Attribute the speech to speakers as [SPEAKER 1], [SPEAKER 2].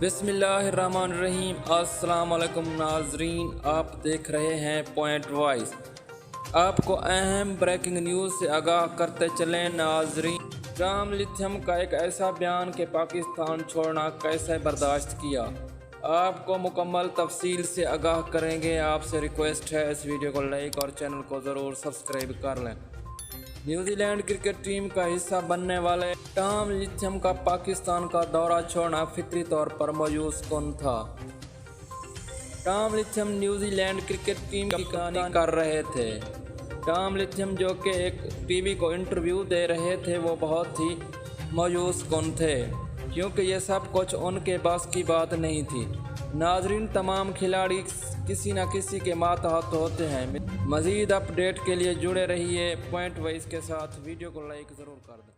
[SPEAKER 1] बिस्मिल्लाहिर्रहमानिर्रहीम। अस्सलाम वालेकुम नाजरीन, आप देख रहे हैं पॉइंट वाइज। आपको अहम ब्रेकिंग न्यूज़ से आगाह करते चलें नाजरीन। राम लिथियम का एक ऐसा बयान कि पाकिस्तान छोड़ना कैसे बर्दाश्त किया, आपको मुकम्मल तफसील से आगाह करेंगे। आपसे रिक्वेस्ट है इस वीडियो को लाइक और चैनल को ज़रूर सब्सक्राइब कर लें। न्यूजीलैंड क्रिकेट टीम का हिस्सा बनने वाले राम लिथियम का पाकिस्तान का दौरा छोड़ना फिक्री तौर पर मायूस कौन था। Ram lithium New Zealand cricket team की कहानी कर रहे थे। राम लिथियम जो कि एक टीवी को इंटरव्यू दे रहे थे, वो बहुत ही मायूस कौन थे, क्योंकि ये सब कुछ उनके बस की बात नहीं थी। नाजरीन, तमाम खिलाड़ी किसी न किसी के मातहत होते हैं। मज़ीद अपडेट के लिए जुड़े रहिए पॉइंट वाइज के साथ। वीडियो को लाइक ज़रूर कर दें।